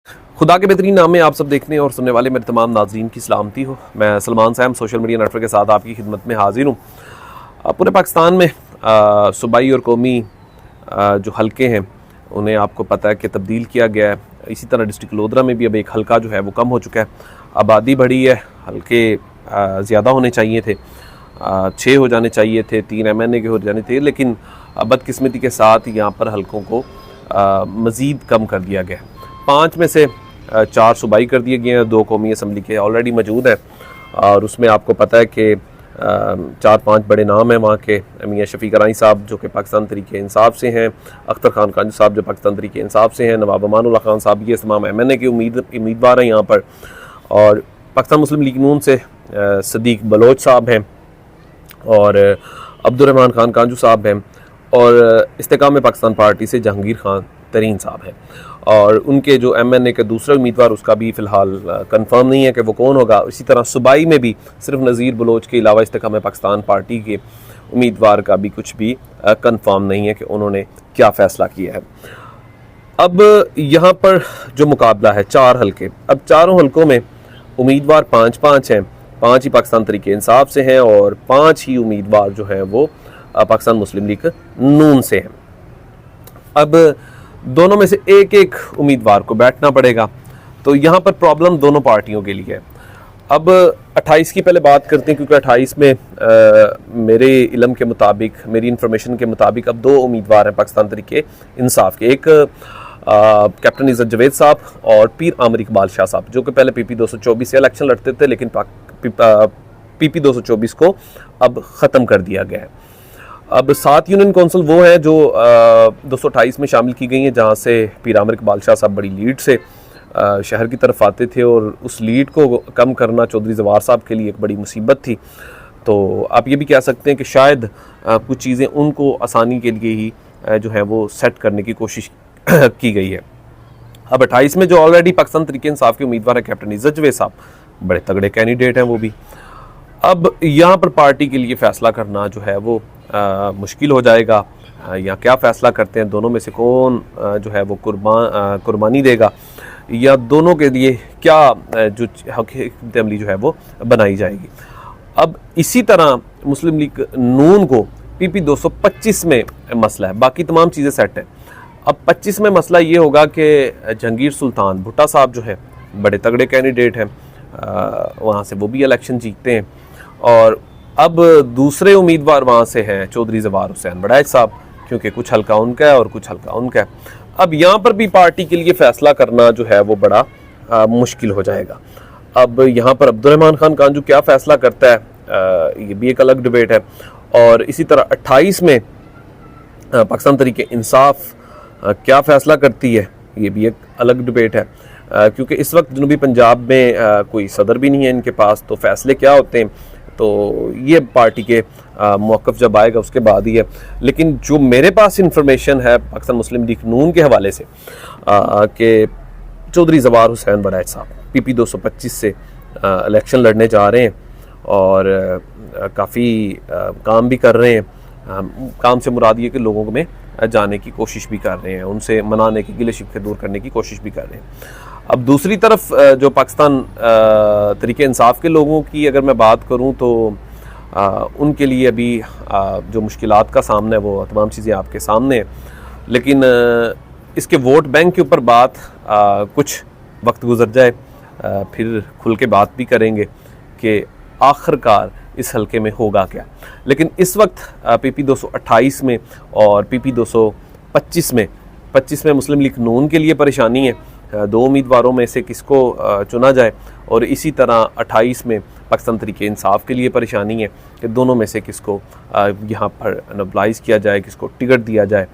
खुदा के बेहतरीन नाम में आप सब देखने और सुनने वाले मेरे तमाम नाजरीन की सलामती हो। मैं Salman Sam social media network के साथ आपकी खिदमत में हाजिर हूँ। पूरे पाकिस्तान में सूबाई और कौमी जो हलके हैं उन्हें आपको पता है कि तब्दील किया गया है। इसी तरह डिस्ट्रिक्ट लोधरा में भी अब एक हलका जो है वो कम हो चुका है, आबादी बढ़ी है, हलके ज़्यादा होने चाहिए थे, 6 हो जाने चाहिए थे, 3 MNA के हो जाने थे, लेकिन बदकिस्मती के साथ यहाँ पर हलकों को मज़ीद कम कर दिया गया। 5 में से 4 सूबाई कर दिए गए हैं, 2 कौमी असम्बली के ऑलरेडी मौजूद हैं और उसमें आपको पता है कि 4-5 बड़े नाम हैं वहाँ के। मियाँ शफीक राई साहब जो कि पाकिस्तान तहरीक इंसाफ से हैं, अख्तर खान कांजू साहब जो पाकिस्तान तहरीक इंसाफ से हैं, नवाब अमानुल्लाह खान साहब, ये तमाम MNA के उम्मीदवार हैं यहाँ पर। और पाकिस्तान मुस्लिम लीग नून से सदीक बलोच साहब हैं और अब्दुर्रहमान खान कांजू साहब हैं और इस्तेकाम पाकिस्तान पार्टी से जहांगीर खान तरीन साहब हैं। और उनके जो MNA के दूसरे उम्मीदवार उसका भी फ़िलहाल कंफर्म नहीं है कि वो कौन होगा। इसी तरह सूबाई में भी सिर्फ नज़ीर बलोच के अलावा इस्तेकाम पाकिस्तान पार्टी के उम्मीदवार का भी कुछ भी कंफर्म नहीं है कि उन्होंने क्या फ़ैसला किया है। अब यहाँ पर जो मुकाबला है 4 हलके, अब चारों हलकों में उम्मीदवार 5-5 हैं, 5 ही पाकिस्तान तहरीक इंसाफ से हैं और 5 ही उम्मीदवार जो हैं वो पाकिस्तान मुस्लिम लीग नून से हैं। अब दोनों में से एक उम्मीदवार को बैठना पड़ेगा, तो यहाँ पर प्रॉब्लम दोनों पार्टियों के लिए है। अब 28 की पहले बात करते हैं, क्योंकि 28 में मेरे इल्म के मुताबिक, मेरी इन्फॉर्मेशन के मुताबिक अब 2 उम्मीदवार हैं पाकिस्तान तहरीक इंसाफ के। एक कैप्टन इज़्ज़त जवेद साहब और पीर आमिर इकबाल शाह साहब, जो कि पहले PP 224 से इलेक्शन लड़ते थे, लेकिन PP 224 को अब ख़त्म कर दिया गया है। अब 7 यूनियन कौंसिल वो हैं जो 228 में शामिल की गई हैं, जहाँ से पीर आमिर इकबाल शाह साहब बड़ी लीड से शहर की तरफ आते थे और उस लीड को कम करना चौधरी जवार साहब के लिए एक बड़ी मुसीबत थी। तो आप ये भी कह सकते हैं कि शायद कुछ चीज़ें उनको आसानी के लिए ही जो है वो सेट करने की कोशिश की गई है। अब 28 में जो ऑलरेडी पाकिस्तान तहरीक इंसाफ के उम्मीदवार है कैप्टन इज़्ज़त जवेद साहब, बड़े तगड़े कैंडिडेट हैं वो भी। अब यहाँ पर पार्टी के लिए फ़ैसला करना जो है वो मुश्किल हो जाएगा, या क्या फ़ैसला करते हैं, दोनों में से कौन जो है वो कुर्बानी देगा, या दोनों के लिए क्या जो हकीकत अमली जो है वो बनाई जाएगी। अब इसी तरह मुस्लिम लीग नून को PP 225 में मसला है, बाकी तमाम चीज़ें सेट हैं। अब 25 में मसला ये होगा कि जहांगीर सुल्तान भुट्टा साहब जो है बड़े तगड़े कैंडिडेट हैं, वहाँ से वो भी इलेक्शन जीतते हैं। और अब दूसरे उम्मीदवार वहाँ से हैं चौधरी जवार हुसैन बड़ैच साहब, क्योंकि कुछ हल्का उनका है और कुछ हल्का उनका है। अब यहाँ पर भी पार्टी के लिए फ़ैसला करना जो है वो बड़ा मुश्किल हो जाएगा। अब यहाँ पर अब्दुर्रहमान खान कांजू क्या फ़ैसला करता है, ये भी एक अलग डिबेट है। और इसी तरह 28 में पाकिस्तान तहरीक इंसाफ क्या फ़ैसला करती है, ये भी एक अलग डिबेट है, क्योंकि इस वक्त जनूबी पंजाब में कोई सदर भी नहीं है इनके पास, तो फ़ैसले क्या होते हैं तो ये पार्टी के मौक़िफ़ जब आएगा उसके बाद ही है। लेकिन जो मेरे पास इंफॉर्मेशन है पाकिस्तान मुस्लिम लीग नून के हवाले से कि चौधरी जवार हुसैन बड़ैच साहब PP 225 से इलेक्शन लड़ने जा रहे हैं और काफ़ी काम भी कर रहे हैं। काम से मुराद ये कि लोगों में जाने की कोशिश भी कर रहे हैं, उनसे मनाने की, गिले शिकवे दूर करने की कोशिश भी कर रहे हैं। अब दूसरी तरफ जो पाकिस्तान तहरीक इंसाफ के लोगों की अगर मैं बात करूं तो उनके लिए अभी जो मुश्किलात का सामना है वो तमाम चीज़ें आपके सामने हैं। लेकिन इसके वोट बैंक के ऊपर बात कुछ वक्त गुजर जाए फिर खुल के बात भी करेंगे कि आखिरकार इस हलके में होगा क्या। लेकिन इस वक्त PP 228 में और PP 225 में मुस्लिम लीग नून के लिए परेशानी है, 2 उम्मीदवारों में से किसको चुना जाए। और इसी तरह 28 में पाकिस्तान तहरीक इंसाफ के लिए परेशानी है कि दोनों में से किसको यहाँ पर नबलाइज किया जाए, किसको टिकट दिया जाए।